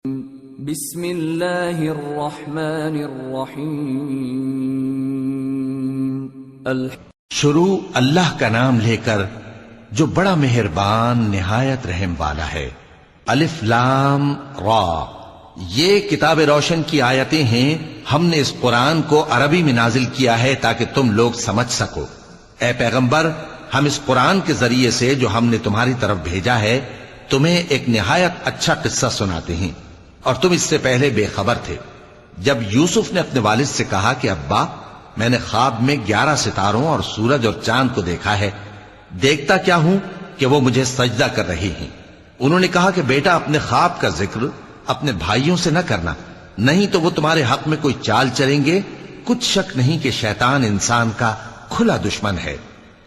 بسم اللہ الرحمن الرحیم شروع اللہ کا نام لے کر جو بڑا مہربان نہایت رحم والا ہے۔ الف لام را، یہ کتاب روشن کی آیتیں ہیں۔ ہم نے اس قرآن کو عربی میں نازل کیا ہے تاکہ تم لوگ سمجھ سکو۔ اے پیغمبر، ہم اس قرآن کے ذریعے سے جو ہم نے تمہاری طرف بھیجا ہے تمہیں ایک نہایت اچھا قصہ سناتے ہیں، اور تم اس سے پہلے بے خبر تھے۔ جب یوسف نے اپنے والد سے کہا کہ ابا، میں نے خواب میں 11 ستاروں اور سورج اور چاند کو دیکھا ہے، دیکھتا کیا ہوں کہ وہ مجھے سجدہ کر رہے ہیں۔ انہوں نے کہا کہ بیٹا، اپنے خواب کا ذکر اپنے بھائیوں سے نہ کرنا، نہیں تو وہ تمہارے حق میں کوئی چال چلیں گے۔ کچھ شک نہیں کہ شیطان انسان کا کھلا دشمن ہے،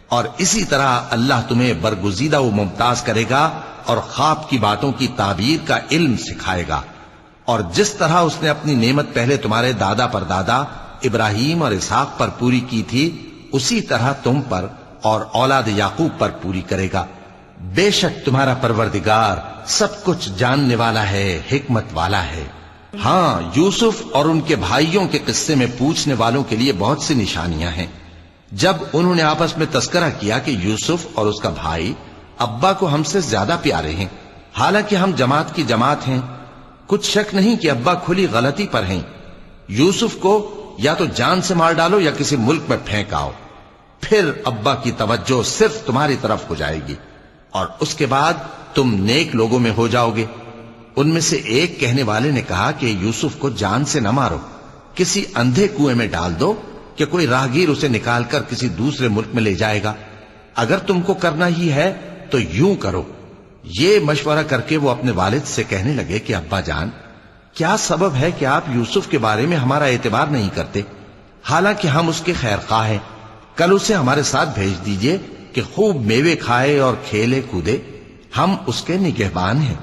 اور اسی طرح اللہ تمہیں برگزیدہ و ممتاز کرے گا اور خواب کی باتوں کی تعبیر کا علم سکھائے گا۔ اور جس طرح اس نے اپنی نعمت پہلے تمہارے دادا پر دادا ابراہیم اور اسحاق پر پوری کی تھی، اسی طرح تم پر اور اولاد یعقوب پر پوری کرے گا۔ بے شک تمہارا پروردگار سب کچھ جاننے والا ہے، حکمت والا ہے۔ ہاں، یوسف اور ان کے بھائیوں کے قصے میں پوچھنے والوں کے لیے بہت سی نشانیاں ہیں۔ جب انہوں نے آپس میں تذکرہ کیا کہ یوسف اور اس کا بھائی ابا کو ہم سے زیادہ پیارے ہیں، حالانکہ ہم جماعت کی جماعت ہیں، کچھ شک نہیں کہ ابا کھلی غلطی پر ہیں۔ یوسف کو یا تو جان سے مار ڈالو یا کسی ملک میں پھینک آؤ، پھر ابا کی توجہ صرف تمہاری طرف ہو جائے گی، اور اس کے بعد تم نیک لوگوں میں ہو جاؤ گے۔ ان میں سے ایک کہنے والے نے کہا کہ یوسف کو جان سے نہ مارو، کسی اندھے کنویں میں ڈال دو کہ کوئی راہگیر اسے نکال کر کسی دوسرے ملک میں لے جائے گا۔ اگر تم کو کرنا ہی ہے تو یوں کرو۔ یہ مشورہ کر کے وہ اپنے والد سے کہنے لگے کہ ابا جان، کیا سبب ہے کہ آپ یوسف کے بارے میں ہمارا اعتبار نہیں کرتے، حالانکہ ہم اس کے خیر خواہ ہیں؟ کل اسے ہمارے ساتھ بھیج دیجئے کہ خوب میوے کھائے اور کھیلے کودے، ہم اس کے نگہبان ہیں۔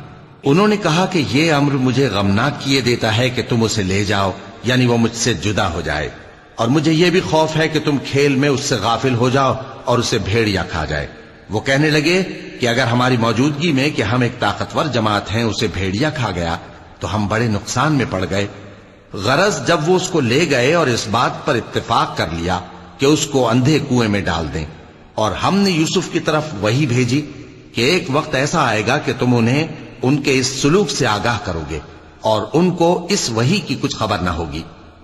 انہوں نے کہا کہ یہ امر مجھے غمناک کیے دیتا ہے کہ تم اسے لے جاؤ، یعنی وہ مجھ سے جدا ہو جائے، اور مجھے یہ بھی خوف ہے کہ تم کھیل میں اس سے غافل ہو جاؤ اور اسے بھیڑیا کھا جائے۔ وہ کہنے لگے کہ اگر ہماری موجودگی میں کہ ہم ایک طاقتور جماعت ہیں اسے بھیڑیا کھا گیا تو ہم بڑے نقصان میں پڑ گئے۔ غرض جب وہ اس کو لے گئے اور اس بات پر اتفاق کر لیا کہ اس کو اندھے کنویں میں ڈال دیں، اور ہم نے یوسف کی طرف وحی بھیجی کہ ایک وقت ایسا آئے گا کہ تم انہیں ان کے اس سلوک سے آگاہ کرو گے، اور ان کو اس وحی کی کچھ خبر نہ ہوگی۔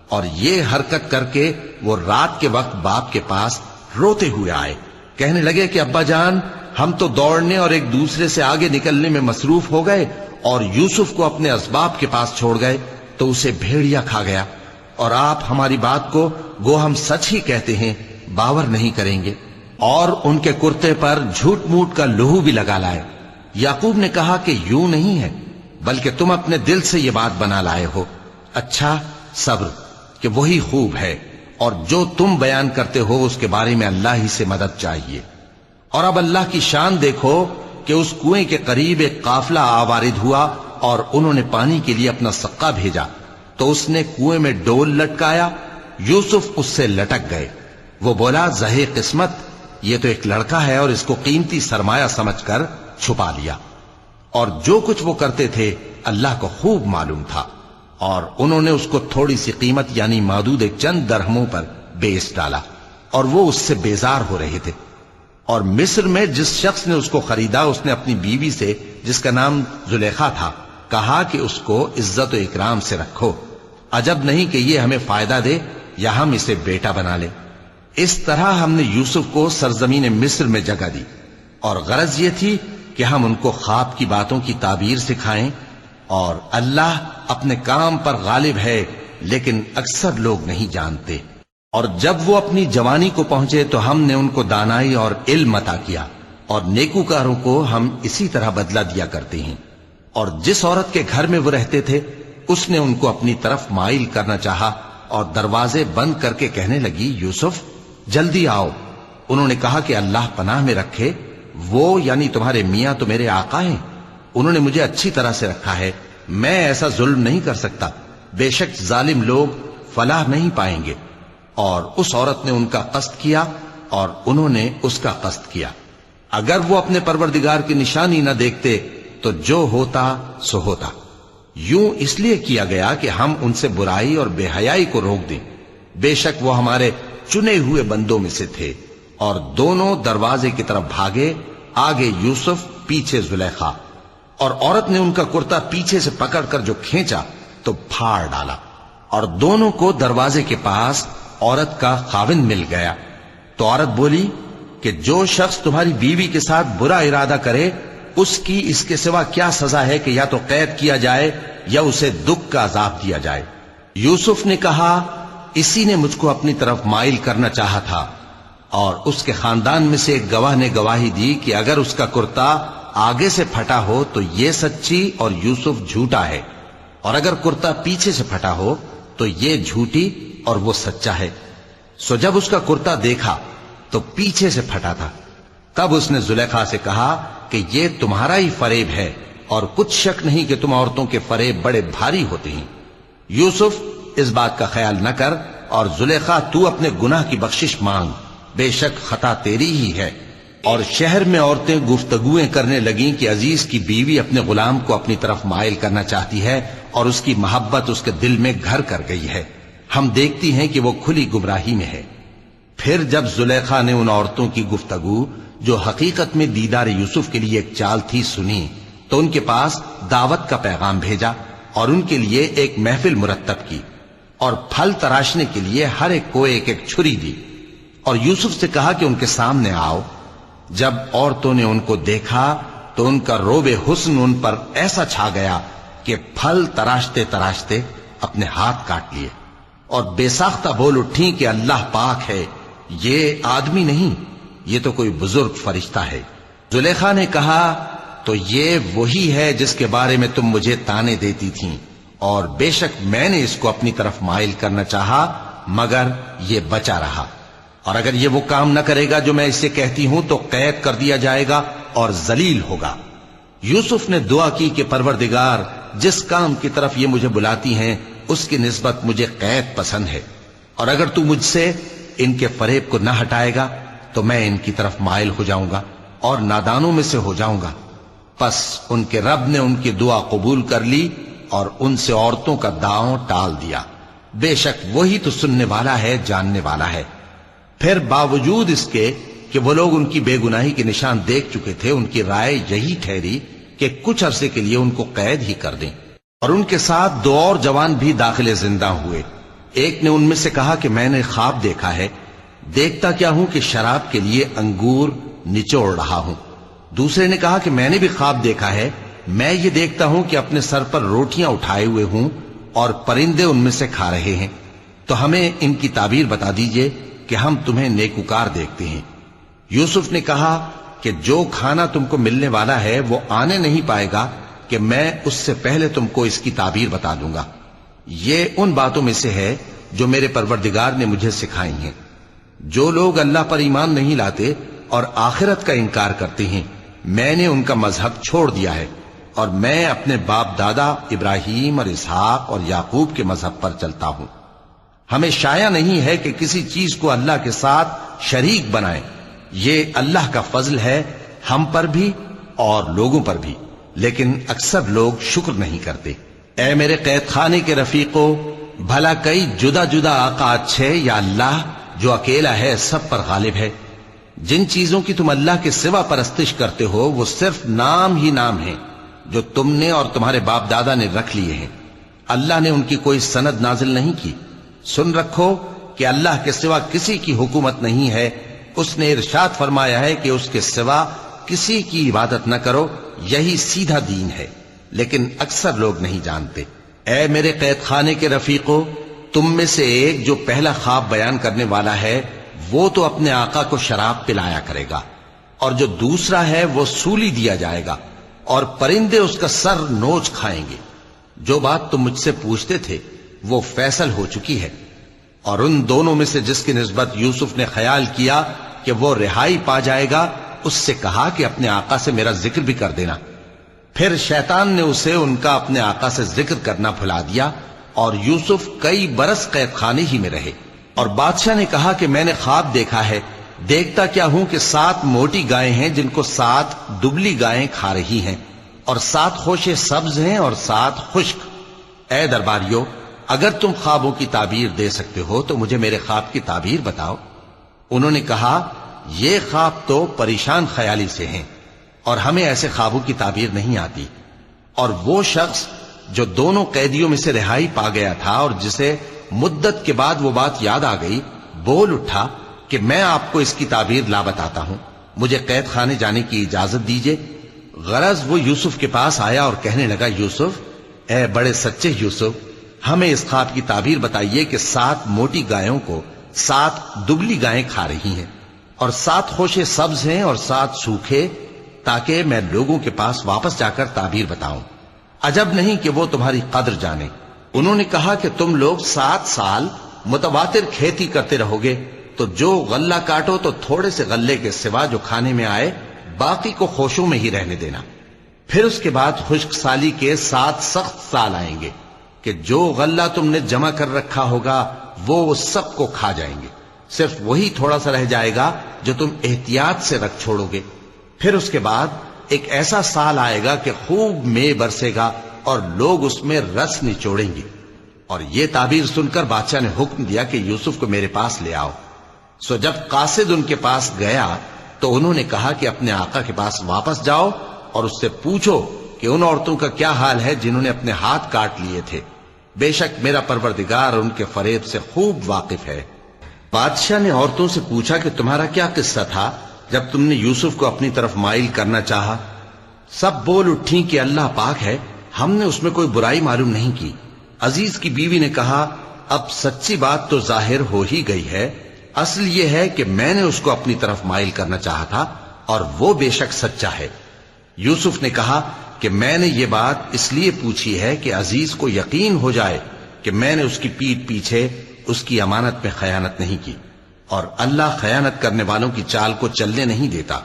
اور یہ حرکت کر کے وہ رات کے وقت باپ کے پاس روتے ہوئے آئے، کہنے لگے کہ ابا جان، ہم تو دوڑنے اور ایک دوسرے سے آگے نکلنے میں مصروف ہو گئے اور یوسف کو اپنے اسباب کے پاس چھوڑ گئے تو اسے بھیڑیا کھا گیا، اور آپ ہماری بات کو گو ہم سچ ہی کہتے ہیں باور نہیں کریں گے۔ اور ان کے کرتے پر جھوٹ موٹ کا لہو بھی لگا لائے۔ یعقوب نے کہا کہ یوں نہیں ہے، بلکہ تم اپنے دل سے یہ بات بنا لائے ہو۔ اچھا، صبر کہ وہی خوب ہے، اور جو تم بیان کرتے ہو اس کے بارے میں اللہ ہی سے مدد چاہیے۔ اور اب اللہ کی شان دیکھو کہ اس کنویں کے قریب ایک قافلہ آوارد ہوا اور انہوں نے پانی کے لیے اپنا سقا بھیجا، تو اس نے کنویں میں ڈول لٹکایا، یوسف اس سے لٹک گئے۔ وہ بولا، زہے قسمت، یہ تو ایک لڑکا ہے، اور اس کو قیمتی سرمایہ سمجھ کر چھپا لیا۔ اور جو کچھ وہ کرتے تھے اللہ کو خوب معلوم تھا، اور انہوں نے اس کو تھوڑی سی قیمت یعنی معدود چند درہموں پر بیچ ڈالا، اور وہ اس سے بیزار ہو رہے تھے۔ اور مصر میں جس شخص نے اس کو خریدا، اس نے اپنی بیوی سے جس کا نام زلیخا تھا کہا کہ اس کو عزت و اکرام سے رکھو، عجب نہیں کہ یہ ہمیں فائدہ دے یا ہم اسے بیٹا بنا لیں۔ اس طرح ہم نے یوسف کو سرزمین مصر میں جگہ دی، اور غرض یہ تھی کہ ہم ان کو خواب کی باتوں کی تعبیر سکھائیں، اور اللہ اپنے کام پر غالب ہے لیکن اکثر لوگ نہیں جانتے۔ اور جب وہ اپنی جوانی کو پہنچے تو ہم نے ان کو دانائی اور علم عطا کیا، اور نیکوکاروں کو ہم اسی طرح بدلہ دیا کرتے ہیں۔ اور جس عورت کے گھر میں وہ رہتے تھے اس نے ان کو اپنی طرف مائل کرنا چاہا، اور دروازے بند کر کے کہنے لگی، یوسف جلدی آؤ۔ انہوں نے کہا کہ اللہ پناہ میں رکھے، وہ یعنی تمہارے میاں تو میرے آقا ہیں، انہوں نے مجھے اچھی طرح سے رکھا ہے، میں ایسا ظلم نہیں کر سکتا، بے شک ظالم لوگ فلاح نہیں پائیں گے۔ اور اس عورت نے ان کا قصد کیا اور انہوں نے اس کا قصد کیا۔ اگر وہ اپنے پروردگار کی نشانی نہ دیکھتے تو جو ہوتا سو ہوتا۔ یوں اس لیے کیا گیا کہ ہم ان سے برائی اور بے حیائی کو روک دیں. بے شک وہ ہمارے چنے ہوئے بندوں میں سے تھے. اور دونوں دروازے کی طرف بھاگے، آگے یوسف، پیچھے زلیخا. اور عورت نے ان کا کرتا پیچھے سے پکڑ کر جو کھینچا تو پھاڑ ڈالا، اور دونوں کو دروازے کے پاس عورت کا خاوند مل گیا. تو عورت بولی کہ جو شخص تمہاری بیوی کے ساتھ برا ارادہ کرے اس کی اس کے سوا کیا سزا ہے کہ یا تو قید کیا جائے یا اسے دکھ کا عذاب دیا جائے. یوسف نے کہا اسی نے مجھ کو اپنی طرف مائل کرنا چاہا تھا. اور اس کے خاندان میں سے ایک گواہ نے گواہی دی کہ اگر اس کا کرتا آگے سے پھٹا ہو تو یہ سچی اور یوسف جھوٹا ہے، اور اگر کرتا پیچھے سے پھٹا ہو تو یہ جھوٹی اور وہ سچا ہے. سو جب اس کا کرتا دیکھا تو پیچھے سے پھٹا تھا. تب اس نے زلیخا سے کہا کہ یہ تمہارا ہی فریب ہے، اور کچھ شک نہیں کہ تم عورتوں کے فریب بڑے بھاری ہوتے ہیں. یوسف اس بات کا خیال نہ کر، اور زلیخا تو اپنے گناہ کی بخشش مانگ، بے شک خطا تیری ہی ہے. اور شہر میں عورتیں گفتگویں کرنے لگیں کہ عزیز کی بیوی اپنے غلام کو اپنی طرف مائل کرنا چاہتی ہے اور اس کی محبت اس کے دل میں گھر کر گئی ہے. ہم دیکھتی ہیں کہ وہ کھلی گمراہی میں ہے. پھر جب زلیخا نے ان عورتوں کی گفتگو جو حقیقت میں دیدار یوسف کے لیے ایک چال تھی سنی، تو ان کے پاس دعوت کا پیغام بھیجا اور ان کے لیے ایک محفل مرتب کی، اور پھل تراشنے کے لیے ہر ایک کو ایک ایک چھری دی. اور یوسف سے کہا کہ ان کے سامنے آؤ. جب عورتوں نے ان کو دیکھا تو ان کا روب حسن ان پر ایسا چھا گیا کہ پھل تراشتے تراشتے اپنے ہاتھ کاٹ لیے، اور بے ساختہ بول اٹھی کہ اللہ پاک ہے، یہ آدمی نہیں، یہ تو کوئی بزرگ فرشتہ ہے. زلیخا نے کہا تو یہ وہی ہے جس کے بارے میں تم مجھے تانے دیتی تھیں، اور بے شک میں نے اس کو اپنی طرف مائل کرنا چاہا مگر یہ بچا رہا. اور اگر یہ وہ کام نہ کرے گا جو میں اسے کہتی ہوں تو قید کر دیا جائے گا اور ذلیل ہوگا. یوسف نے دعا کی کہ پروردگار، جس کام کی طرف یہ مجھے بلاتی ہیں اس کی نسبت مجھے قید پسند ہے، اور اگر تو مجھ سے ان کے فریب کو نہ ہٹائے گا تو میں ان کی طرف مائل ہو جاؤں گا اور نادانوں میں سے ہو جاؤں گا. پس ان کے رب نے ان کی دعا قبول کر لی اور ان سے عورتوں کا داؤں ٹال دیا. بے شک وہی تو سننے والا ہے، جاننے والا ہے. پھر باوجود اس کے کہ وہ لوگ ان کی بے گناہی کے نشان دیکھ چکے تھے، ان کی رائے یہی ٹھہری کہ کچھ عرصے کے لیے ان کو قید ہی کر دیں. اور ان کے ساتھ دو اور جوان بھی داخل زندہ ہوئے. ایک نے ان میں سے کہا کہ میں نے خواب دیکھا ہے، دیکھتا کیا ہوں کہ شراب کے لیے انگور نچوڑ رہا ہوں. دوسرے نے کہا کہ میں نے بھی خواب دیکھا ہے، میں یہ دیکھتا ہوں کہ اپنے سر پر روٹیاں اٹھائے ہوئے ہوں اور پرندے ان میں سے کھا رہے ہیں. تو ہمیں ان کی تعبیر بتا دیجئے کہ ہم تمہیں نیکوکار دیکھتے ہیں. یوسف نے کہا کہ جو کھانا تم کو ملنے والا ہے وہ آنے نہیں پائے گا کہ میں اس سے پہلے تم کو اس کی تعبیر بتا دوں گا. یہ ان باتوں میں سے ہے جو میرے پروردگار نے مجھے سکھائی ہیں. جو لوگ اللہ پر ایمان نہیں لاتے اور آخرت کا انکار کرتے ہیں، میں نے ان کا مذہب چھوڑ دیا ہے، اور میں اپنے باپ دادا ابراہیم اور اسحاق اور یعقوب کے مذہب پر چلتا ہوں. ہمیں شایع نہیں ہے کہ کسی چیز کو اللہ کے ساتھ شریک بنائیں. یہ اللہ کا فضل ہے ہم پر بھی اور لوگوں پر بھی، لیکن اکثر لوگ شکر نہیں کرتے. اے میرے قید خانے کے رفیقو، بھلا کئی جدا جدا آقا اچھے یا اللہ جو اکیلا ہے سب پر غالب ہے؟ جن چیزوں کی تم اللہ کے سوا پرستش کرتے ہو وہ صرف نام ہی نام ہیں جو تم نے اور تمہارے باپ دادا نے رکھ لیے ہیں. اللہ نے ان کی کوئی سند نازل نہیں کی. سن رکھو کہ اللہ کے سوا کسی کی حکومت نہیں ہے. اس نے ارشاد فرمایا ہے کہ اس کے سوا کسی کی عبادت نہ کرو، یہی سیدھا دین ہے، لیکن اکثر لوگ نہیں جانتے. اے میرے قید خانے کے رفیقو، تم میں سے ایک جو پہلا خواب بیان کرنے والا ہے وہ تو اپنے آقا کو شراب پلایا کرے گا، اور جو دوسرا ہے وہ سولی دیا جائے گا اور پرندے اس کا سر نوچ کھائیں گے. جو بات تم مجھ سے پوچھتے تھے وہ فیصل ہو چکی ہے. اور ان دونوں میں سے جس کی نسبت یوسف نے خیال کیا کہ وہ رہائی پا جائے گا، اس سے کہا کہ اپنے آقا سے میرا ذکر بھی کر دینا. پھر شیطان نے اسے ان کا اپنے آقا سے ذکر کرنا بھلا دیا، اور یوسف کئی برس قید خانے ہی میں رہے. اور بادشاہ نے کہا کہ میں نے خواب دیکھا ہے، دیکھتا کیا ہوں کہ 7 موٹی گائیں ہیں جن کو 7 دبلی گائیں کھا رہی ہیں. اور 7 خوشے سبز ہیں اور 7 خشک۔ اے درباریو، اگر تم خوابوں کی تعبیر دے سکتے ہو تو مجھے میرے خواب کی تعبیر بتاؤ۔ انہوں نے کہا، یہ خواب تو پریشان خیالی سے ہیں اور ہمیں ایسے خوابوں کی تعبیر نہیں آتی۔ اور وہ شخص جو دونوں قیدیوں میں سے رہائی پا گیا تھا اور جسے مدت کے بعد وہ بات یاد آ گئی، بول اٹھا کہ میں آپ کو اس کی تعبیر لا بتاتا ہوں، مجھے قید خانے جانے کی اجازت دیجیے۔ غرض وہ یوسف کے پاس آیا اور کہنے لگا، یوسف، اے بڑے سچے یوسف، ہمیں اس خواب کی تعبیر بتائیے کہ 7 موٹی گایوں کو 7 دبلی گائیں کھا رہی ہیں اور 7 خوشے سبز ہیں اور 7 سوکھے، تاکہ میں لوگوں کے پاس واپس جا کر تعبیر بتاؤں۔ عجب نہیں کہ وہ تمہاری قدر جانے۔ انہوں نے کہا کہ تم لوگ 7 سال متواتر کھیتی کرتے رہو گے، تو جو غلہ کاٹو تو تھوڑے سے غلے کے سوا جو کھانے میں آئے باقی کو خوشوں میں ہی رہنے دینا۔ پھر اس کے بعد خشک سالی کے 7 سخت سال آئیں گے کہ جو غلہ تم نے جمع کر رکھا ہوگا وہ سب کو کھا جائیں گے، صرف وہی تھوڑا سا رہ جائے گا جو تم احتیاط سے رکھ چھوڑو گے۔ پھر اس کے بعد ایک ایسا سال آئے گا کہ خوب مے برسے گا اور لوگ اس میں رس نچوڑیں گے۔ اور یہ تعبیر سن کر بادشاہ نے حکم دیا کہ یوسف کو میرے پاس لے آؤ۔ سو جب قاصد ان کے پاس گیا تو انہوں نے کہا کہ اپنے آقا کے پاس واپس جاؤ اور اس سے پوچھو کہ ان عورتوں کا کیا حال ہے جنہوں نے اپنے ہاتھ کاٹ لیے تھے، بے شک میرا پروردگار ان کے فریب سے خوب واقف ہے۔ بادشاہ نے عورتوں سے پوچھا کہ تمہارا کیا قصہ تھا جب تم نے یوسف کو اپنی طرف مائل کرنا چاہا؟ سب بول اٹھیں کہ اللہ پاک ہے، ہم نے اس میں کوئی برائی معلوم نہیں کی۔ عزیز کی بیوی نے کہا، اب سچی بات تو ظاہر ہو ہی گئی ہے، اصل یہ ہے کہ میں نے اس کو اپنی طرف مائل کرنا چاہا تھا اور وہ بے شک سچا ہے۔ یوسف نے کہا کہ میں نے یہ بات اس لیے پوچھی ہے کہ عزیز کو یقین ہو جائے کہ میں نے اس کی پیٹھ پیچھے اس کی امانت میں خیانت نہیں کی، اور اللہ خیانت کرنے والوں کی چال کو چلنے نہیں دیتا۔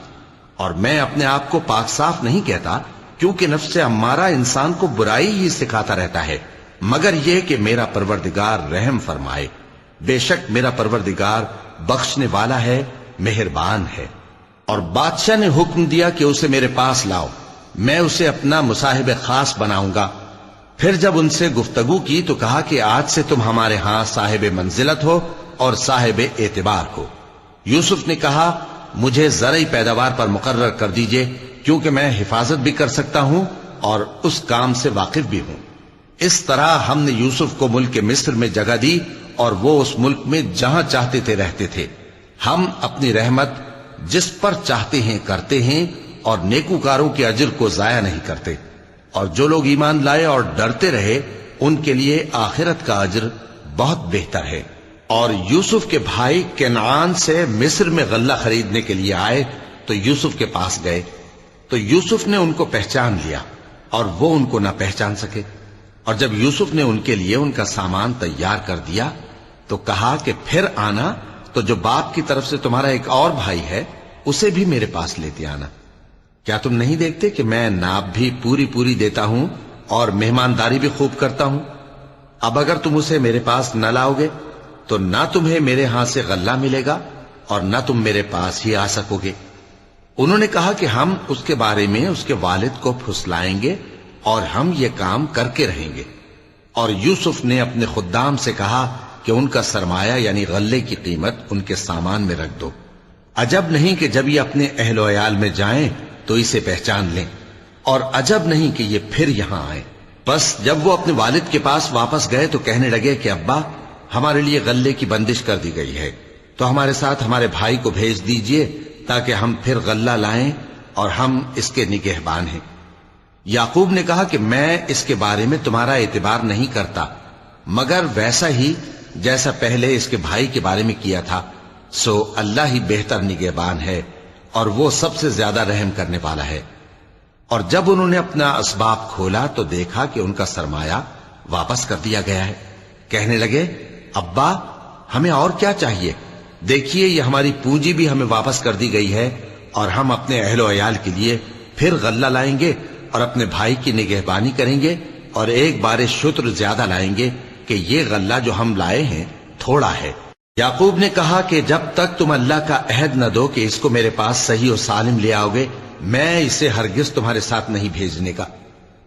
اور میں اپنے آپ کو پاک صاف نہیں کہتا، کیونکہ نفس امارہ انسان کو برائی ہی سکھاتا رہتا ہے، مگر یہ کہ میرا پروردگار رحم فرمائے، بے شک میرا پروردگار بخشنے والا ہے، مہربان ہے۔ اور بادشاہ نے حکم دیا کہ اسے میرے پاس لاؤ، میں اسے اپنا مصاحب خاص بناؤں گا۔ پھر جب ان سے گفتگو کی تو کہا کہ آج سے تم ہمارے ہاں صاحب منزلت ہو اور صاحب اعتبار ہو۔ یوسف نے کہا، مجھے زرعی پیداوار پر مقرر کر دیجئے، کیونکہ میں حفاظت بھی کر سکتا ہوں اور اس کام سے واقف بھی ہوں۔ اس طرح ہم نے یوسف کو ملک مصر میں جگہ دی اور وہ اس ملک میں جہاں چاہتے تھے رہتے تھے۔ ہم اپنی رحمت جس پر چاہتے ہیں کرتے ہیں اور نیکوکاروں کے اجر کو ضائع نہیں کرتے، اور جو لوگ ایمان لائے اور ڈرتے رہے ان کے لیے آخرت کا اجر بہت بہتر ہے۔ اور یوسف کے بھائی کنعان سے مصر میں غلہ خریدنے کے لیے آئے تو یوسف کے پاس گئے، تو یوسف نے ان کو پہچان لیا اور وہ ان کو نہ پہچان سکے۔ اور جب یوسف نے ان کے لیے ان کا سامان تیار کر دیا تو کہا کہ پھر آنا تو جو باپ کی طرف سے تمہارا ایک اور بھائی ہے اسے بھی میرے پاس لیتے آنا۔ کیا تم نہیں دیکھتے کہ میں ناب بھی پوری پوری دیتا ہوں اور مہمانداری بھی خوب کرتا ہوں؟ اب اگر تم اسے میرے پاس نہ لاؤ گے تو نہ تمہیں میرے ہاں سے غلہ ملے گا اور نہ تم میرے پاس ہی آ سکو گے۔ انہوں نے کہا کہ ہم اس کے بارے میں اس کے والد کو پھسلائیں گے اور ہم یہ کام کر کے رہیں گے۔ اور یوسف نے اپنے خدام سے کہا کہ ان کا سرمایہ یعنی غلے کی قیمت ان کے سامان میں رکھ دو۔ عجب نہیں کہ جب یہ اپنے اہل و عیال میں جائیں تو اسے پہچان لیں، اور عجب نہیں کہ یہ پھر یہاں آئیں۔ بس جب وہ اپنے والد کے پاس واپس گئے تو کہنے لگے کہ ابا، ہمارے لیے غلے کی بندش کر دی گئی ہے، تو ہمارے ساتھ ہمارے بھائی کو بھیج دیجئے تاکہ ہم پھر غلہ لائیں اور ہم اس کے نگہبان ہیں۔ یعقوب نے کہا کہ میں اس کے بارے میں تمہارا اعتبار نہیں کرتا، مگر ویسا ہی جیسا پہلے اس کے بھائی کے بارے میں کیا تھا، سو اللہ ہی بہتر نگہبان ہے اور وہ سب سے زیادہ رحم کرنے والا ہے۔ اور جب انہوں نے اپنا اسباب کھولا تو دیکھا کہ ان کا سرمایہ واپس کر دیا گیا ہے۔ کہنے لگے، ابا ہمیں اور کیا چاہیے؟ دیکھیے یہ ہماری پونجی بھی ہمیں واپس کر دی گئی ہے، اور ہم اپنے اہل و عیال کے لیے پھر غلہ لائیں گے اور اپنے بھائی کی نگہبانی کریں گے، اور ایک بار شتر زیادہ لائیں گے کہ یہ غلہ جو ہم لائے ہیں تھوڑا ہے۔ یعقوب نے کہا کہ جب تک تم اللہ کا عہد نہ دو کہ اس کو میرے پاس صحیح و سالم لے آؤ گے، میں اسے ہرگز تمہارے ساتھ نہیں بھیجنے کا،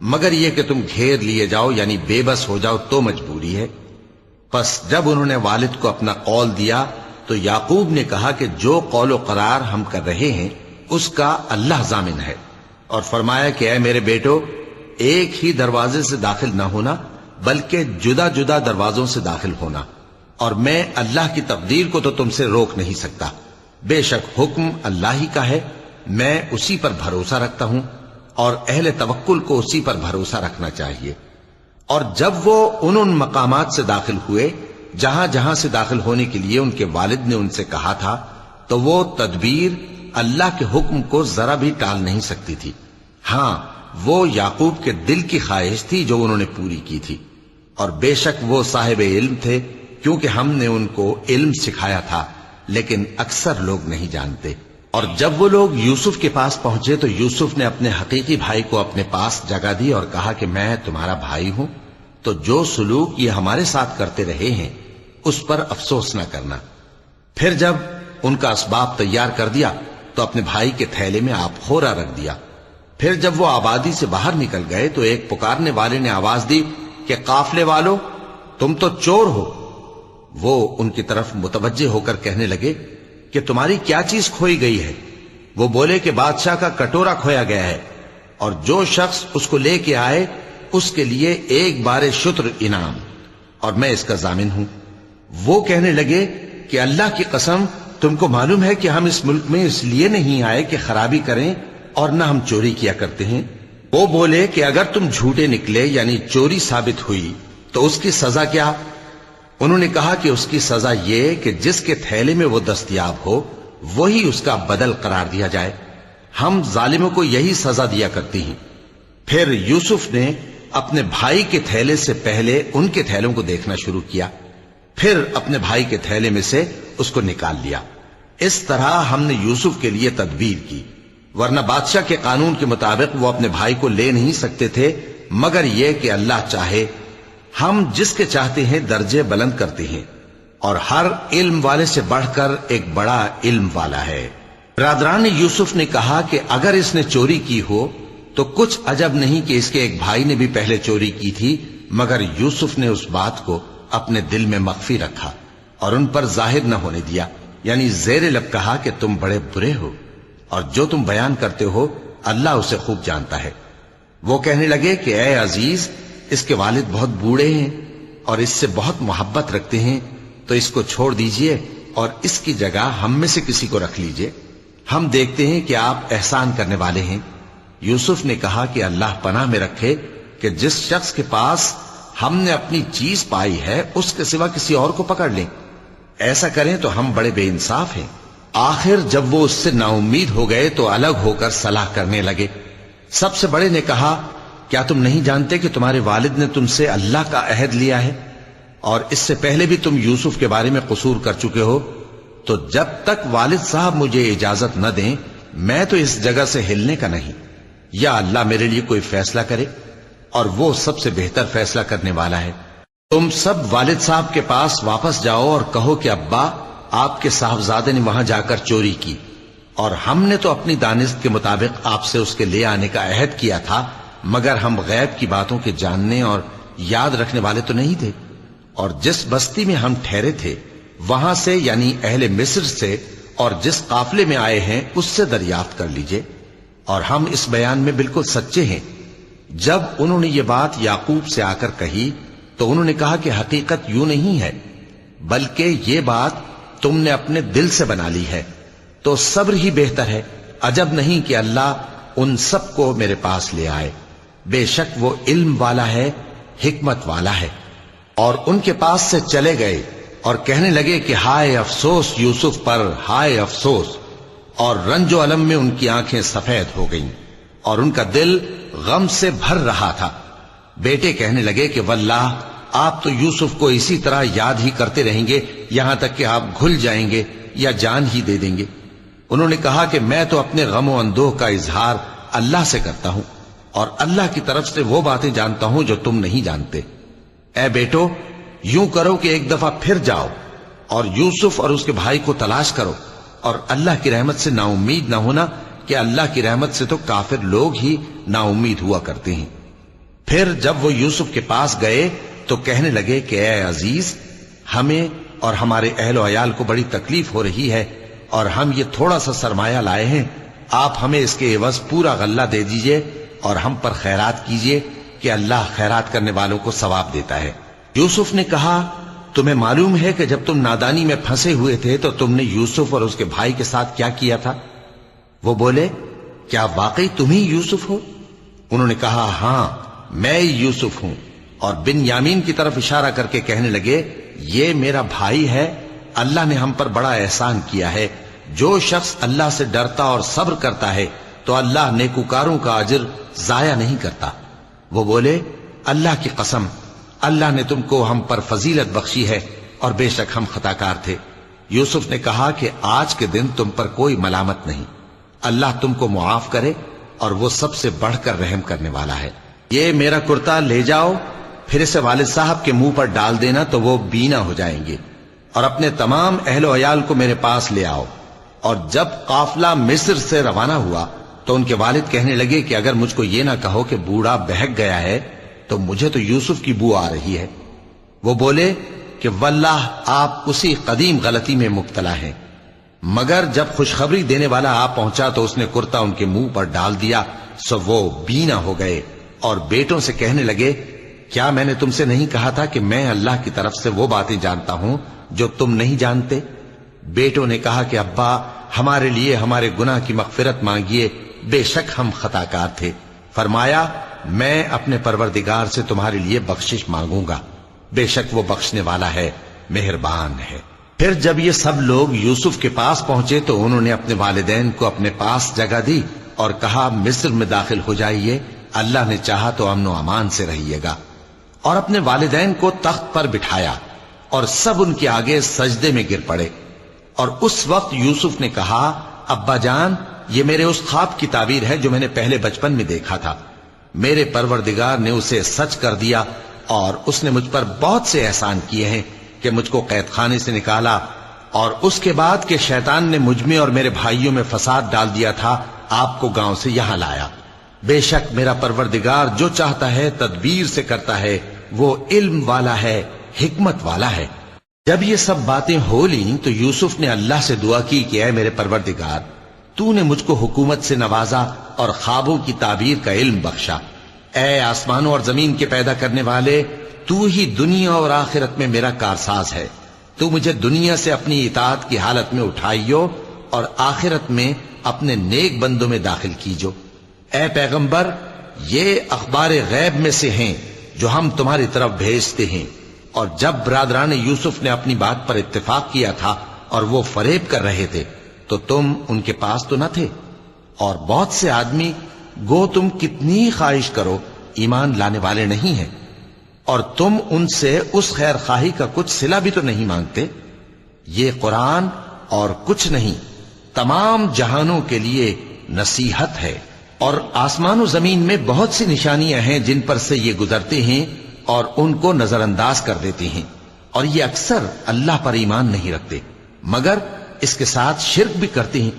مگر یہ کہ تم گھیر لیے جاؤ یعنی بے بس ہو جاؤ تو مجبوری ہے۔ پس جب انہوں نے والد کو اپنا قول دیا تو یعقوب نے کہا کہ جو قول و قرار ہم کر رہے ہیں اس کا اللہ ضامن ہے، اور فرمایا کہ اے میرے بیٹو، ایک ہی دروازے سے داخل نہ ہونا بلکہ جدا جدا دروازوں سے داخل ہونا، اور میں اللہ کی تقدیر کو تو تم سے روک نہیں سکتا، بے شک حکم اللہ ہی کا ہے، میں اسی پر بھروسہ رکھتا ہوں، اور اہل توکل کو اسی پر بھروسہ رکھنا چاہیے۔ اور جب وہ ان مقامات سے داخل ہوئے جہاں جہاں سے داخل ہونے کے لیے ان کے والد نے ان سے کہا تھا، تو وہ تدبیر اللہ کے حکم کو ذرا بھی ٹال نہیں سکتی تھی۔ ہاں، وہ یعقوب کے دل کی خواہش تھی جو انہوں نے پوری کی تھی، اور بے شک وہ صاحب علم تھے، کیونکہ ہم نے ان کو علم سکھایا تھا، لیکن اکثر لوگ نہیں جانتے۔ اور جب وہ لوگ یوسف کے پاس پہنچے تو یوسف نے اپنے حقیقی بھائی کو اپنے پاس جگہ دی اور کہا کہ میں تمہارا بھائی ہوں، تو جو سلوک یہ ہمارے ساتھ کرتے رہے ہیں اس پر افسوس نہ کرنا۔ پھر جب ان کا اسباب تیار کر دیا تو اپنے بھائی کے تھیلے میں آپ خورا رکھ دیا۔ پھر جب وہ آبادی سے باہر نکل گئے تو ایک پکارنے والے نے آواز دی کہ قافلے والو، تم تو چور ہو۔ وہ ان کی طرف متوجہ ہو کر کہنے لگے کہ تمہاری کیا چیز کھوئی گئی ہے؟ وہ بولے کہ بادشاہ کا کٹورا کھویا گیا ہے، اور جو شخص اس کو لے کے آئے اس کے لیے ایک بار شتر انعام، اور میں اس کا ضامن ہوں۔ وہ کہنے لگے کہ اللہ کی قسم، تم کو معلوم ہے کہ ہم اس ملک میں اس لیے نہیں آئے کہ خرابی کریں اور نہ ہم چوری کیا کرتے ہیں۔ وہ بولے کہ اگر تم جھوٹے نکلے یعنی چوری ثابت ہوئی تو اس کی سزا کیا؟ انہوں نے کہا کہ اس کی سزا یہ کہ جس کے تھیلے میں وہ دستیاب ہو وہی اس کا بدل قرار دیا جائے، ہم ظالموں کو یہی سزا دیا کرتی ہیں۔ پھر یوسف نے اپنے بھائی کے تھیلے سے پہلے ان کے تھیلوں کو دیکھنا شروع کیا، پھر اپنے بھائی کے تھیلے میں سے اس کو نکال لیا۔ اس طرح ہم نے یوسف کے لیے تدبیر کی، ورنہ بادشاہ کے قانون کے مطابق وہ اپنے بھائی کو لے نہیں سکتے تھے، مگر یہ کہ اللہ چاہے، ہم جس کے چاہتے ہیں درجے بلند کرتے ہیں، اور ہر علم والے سے بڑھ کر ایک بڑا علم والا ہے۔ برادران یوسف نے کہا کہ اگر اس نے چوری کی ہو تو کچھ عجب نہیں کہ اس کے ایک بھائی نے بھی پہلے چوری کی تھی، مگر یوسف نے اس بات کو اپنے دل میں مخفی رکھا اور ان پر ظاہر نہ ہونے دیا، یعنی زیر لب کہا کہ تم بڑے برے ہو، اور جو تم بیان کرتے ہو اللہ اسے خوب جانتا ہے۔ وہ کہنے لگے کہ اے عزیز، اس کے والد بہت بوڑھے ہیں اور اس سے بہت محبت رکھتے ہیں، تو اس کو چھوڑ دیجئے اور اس کی جگہ ہم میں سے کسی کو رکھ لیجئے، ہم دیکھتے ہیں کہ آپ احسان کرنے والے ہیں۔ یوسف نے کہا کہ اللہ پناہ میں رکھے کہ جس شخص کے پاس ہم نے اپنی چیز پائی ہے اس کے سوا کسی اور کو پکڑ لیں، ایسا کریں تو ہم بڑے بے انصاف ہیں۔ آخر جب وہ اس سے نا امید ہو گئے تو الگ ہو کر صلاح کرنے لگے۔ سب سے بڑے نے کہا، کیا تم نہیں جانتے کہ تمہارے والد نے تم سے اللہ کا عہد لیا ہے، اور اس سے پہلے بھی تم یوسف کے بارے میں قصور کر چکے ہو، تو جب تک والد صاحب مجھے اجازت نہ دیں میں تو اس جگہ سے ہلنے کا نہیں، یا اللہ میرے لیے کوئی فیصلہ کرے، اور وہ سب سے بہتر فیصلہ کرنے والا ہے۔ تم سب والد صاحب کے پاس واپس جاؤ اور کہو کہ ابا، آپ کے صاحبزادے نے وہاں جا کر چوری کی، اور ہم نے تو اپنی دانست کے مطابق آپ سے اس کے لے آنے کا عہد کیا تھا، مگر ہم غیب کی باتوں کے جاننے اور یاد رکھنے والے تو نہیں تھے، اور جس بستی میں ہم ٹھہرے تھے وہاں سے یعنی اہل مصر سے اور جس قافلے میں آئے ہیں اس سے دریافت کر لیجئے، اور ہم اس بیان میں بالکل سچے ہیں۔ جب انہوں نے یہ بات یعقوب سے آ کر کہی تو انہوں نے کہا کہ حقیقت یوں نہیں ہے، بلکہ یہ بات تم نے اپنے دل سے بنا لی ہے، تو صبر ہی بہتر ہے، عجب نہیں کہ اللہ ان سب کو میرے پاس لے آئے، بے شک وہ علم والا ہے، حکمت والا ہے۔ اور ان کے پاس سے چلے گئے اور کہنے لگے کہ ہائے افسوس یوسف پر، ہائے افسوس، اور رنج و الم میں ان کی آنکھیں سفید ہو گئیں اور ان کا دل غم سے بھر رہا تھا۔ بیٹے کہنے لگے کہ واللہ آپ تو یوسف کو اسی طرح یاد ہی کرتے رہیں گے یہاں تک کہ آپ گھل جائیں گے یا جان ہی دے دیں گے۔ انہوں نے کہا کہ میں تو اپنے غم و اندوہ کا اظہار اللہ سے کرتا ہوں، اور اللہ کی طرف سے وہ باتیں جانتا ہوں جو تم نہیں جانتے۔ اے بیٹو، یوں کرو کہ ایک دفعہ پھر جاؤ اور یوسف اور اس کے بھائی کو تلاش کرو، اور اللہ کی رحمت سے نا امید نہ ہونا کہ اللہ کی رحمت سے تو کافر لوگ ہی نا امید ہوا کرتے ہیں۔ پھر جب وہ یوسف کے پاس گئے تو کہنے لگے کہ اے عزیز، ہمیں اور ہمارے اہل و عیال کو بڑی تکلیف ہو رہی ہے اور ہم یہ تھوڑا سا سرمایہ لائے ہیں، آپ ہمیں اس کے عوض پورا غلہ دے دیجئے اور ہم پر خیرات کیجئے کہ اللہ خیرات کرنے والوں کو ثواب دیتا ہے۔ یوسف نے کہا، تمہیں معلوم ہے کہ جب تم نادانی میں پھنسے ہوئے تھے تو تم نے یوسف اور اس کے بھائی کے ساتھ کیا کیا تھا؟ وہ بولے، کیا واقعی تم ہی یوسف ہو؟ انہوں نے کہا، ہاں میں یوسف ہوں، اور بن یامین کی طرف اشارہ کر کے کہنے لگے، یہ میرا بھائی ہے، اللہ نے ہم پر بڑا احسان کیا ہے۔ جو شخص اللہ سے ڈرتا اور صبر کرتا ہے تو اللہ نیکوکاروں کا اجر ضائع نہیں کرتا۔ وہ بولے، اللہ کی قسم، اللہ نے تم کو ہم پر فضیلت بخشی ہے اور بے شک ہم خطا کار تھے۔ یوسف نے کہا کہ آج کے دن تم پر کوئی ملامت نہیں، اللہ تم کو معاف کرے اور وہ سب سے بڑھ کر رحم کرنے والا ہے۔ یہ میرا کرتا لے جاؤ، پھر اسے والد صاحب کے منہ پر ڈال دینا تو وہ بینا ہو جائیں گے، اور اپنے تمام اہل و عیال کو میرے پاس لے آؤ۔ اور جب قافلہ مصر سے روانہ ہوا تو ان کے والد کہنے لگے کہ اگر مجھ کو یہ نہ کہو کہ بوڑھا بہک گیا ہے تو مجھے تو یوسف کی بو آ رہی ہے۔ وہ بولے کہ واللہ آپ اسی قدیم غلطی میں مبتلا ہیں۔ مگر جب خوشخبری دینے والا آپ پہنچا تو اس نے کرتا ان کے منہ پر ڈال دیا، سو وہ بینا ہو گئے اور بیٹوں سے کہنے لگے، کیا میں نے تم سے نہیں کہا تھا کہ میں اللہ کی طرف سے وہ باتیں جانتا ہوں جو تم نہیں جانتے؟ بیٹوں نے کہا کہ ابا، ہمارے لیے ہمارے گناہ کی مغفرت مانگیے، بے شک ہم خطا کار تھے۔ فرمایا، میں اپنے پروردگار سے تمہارے لیے بخشش مانگوں گا، بے شک وہ بخشنے والا ہے، مہربان ہے۔ پھر جب یہ سب لوگ یوسف کے پاس پہنچے تو انہوں نے اپنے والدین کو اپنے پاس جگہ دی اور کہا، مصر میں داخل ہو جائیے، اللہ نے چاہا تو امن و امان سے رہیے گا۔ اور اپنے والدین کو تخت پر بٹھایا اور سب ان کے آگے سجدے میں گر پڑے۔ اور اس وقت یوسف نے کہا، ابا جان، یہ میرے اس خواب کی تعبیر ہے جو میں نے پہلے بچپن میں دیکھا تھا۔ میرے پروردگار نے اسے سچ کر دیا اور اس نے مجھ پر بہت سے احسان کیے ہیں کہ مجھ کو قید خانے سے نکالا، اور اس کے بعد کہ شیطان نے مجھ میں اور میرے بھائیوں میں فساد ڈال دیا تھا، آپ کو گاؤں سے یہاں لایا۔ بے شک میرا پروردگار جو چاہتا ہے تدبیر سے کرتا ہے، وہ علم والا ہے، حکمت والا ہے۔ جب یہ سب باتیں ہو لیں تو یوسف نے اللہ سے دعا کی کہ اے میرے پروردگار، تو نے مجھ کو حکومت سے نوازا اور خوابوں کی تعبیر کا علم بخشا۔ اے آسمانوں اور زمین کے پیدا کرنے والے، تو ہی دنیا اور آخرت میں میرا کارساز ہے۔ تو مجھے دنیا سے اپنی اطاعت کی حالت میں اٹھائیو اور آخرت میں اپنے نیک بندوں میں داخل کیجو۔ اے پیغمبر، یہ اخبار غیب میں سے ہیں جو ہم تمہاری طرف بھیجتے ہیں۔ اور جب برادران یوسف نے اپنی بات پر اتفاق کیا تھا اور وہ فریب کر رہے تھے تو تم ان کے پاس تو نہ تھے، اور بہت سے آدمی گو تم کتنی خواہش کرو ایمان لانے والے نہیں ہیں، اور تم ان سے اس خیر خواہی کا کچھ صلہ بھی تو نہیں مانگتے۔ یہ قرآن اور کچھ نہیں تمام جہانوں کے لیے نصیحت ہے، اور آسمان و زمین میں بہت سی نشانیاں ہیں جن پر سے یہ گزرتے ہیں اور ان کو نظر انداز کر دیتے ہیں، اور یہ اکثر اللہ پر ایمان نہیں رکھتے مگر اس کے ساتھ شرک بھی کرتے ہیں۔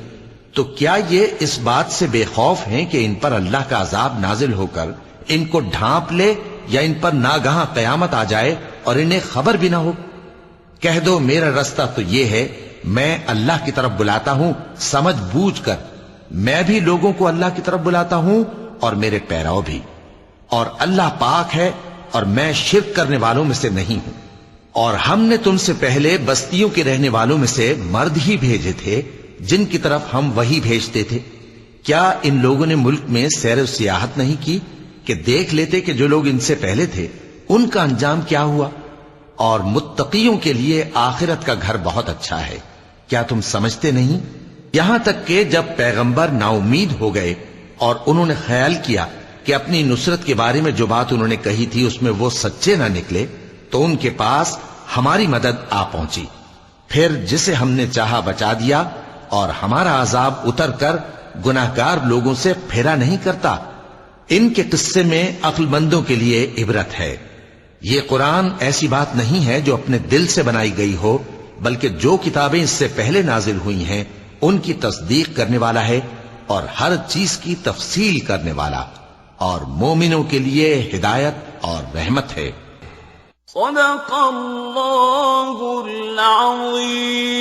تو کیا یہ اس بات سے بے خوف ہیں کہ ان پر اللہ کا عذاب نازل ہو کر ان کو ڈھانپ لے، یا ان پر ناگہاں قیامت آ جائے اور انہیں خبر بھی نہ ہو؟ کہہ دو میرا رستہ تو یہ ہے، میں اللہ کی طرف بلاتا ہوں سمجھ بوجھ کر، میں بھی لوگوں کو اللہ کی طرف بلاتا ہوں اور میرے پیراؤ بھی، اور اللہ پاک ہے اور میں شرک کرنے والوں میں سے نہیں ہوں۔ اور ہم نے تم سے پہلے بستیوں کے رہنے والوں میں سے مرد ہی بھیجے تھے جن کی طرف ہم وہی بھیجتے تھے۔ کیا ان لوگوں نے ملک میں سیر و سیاحت نہیں کی کہ دیکھ لیتے کہ جو لوگ ان سے پہلے تھے ان کا انجام کیا ہوا؟ اور متقیوں کے لیے آخرت کا گھر بہت اچھا ہے، کیا تم سمجھتے نہیں؟ یہاں تک کہ جب پیغمبر نا امید ہو گئے اور انہوں نے خیال کیا کہ اپنی نصرت کے بارے میں جو بات انہوں نے کہی تھی اس میں وہ سچے نہ نکلے، تو ان کے پاس ہماری مدد آ پہنچی۔ پھر جسے ہم نے چاہا بچا دیا، اور ہمارا عذاب اتر کر گناہگار لوگوں سے پھیرا نہیں کرتا۔ ان کے قصے میں عقل مندوں کے لیے عبرت ہے۔ یہ قرآن ایسی بات نہیں ہے جو اپنے دل سے بنائی گئی ہو، بلکہ جو کتابیں اس سے پہلے نازل ہوئی ہیں ان کی تصدیق کرنے والا ہے، اور ہر چیز کی تفصیل کرنے والا، اور مومنوں کے لیے ہدایت اور رحمت ہے۔ صدق اللہ العظیم۔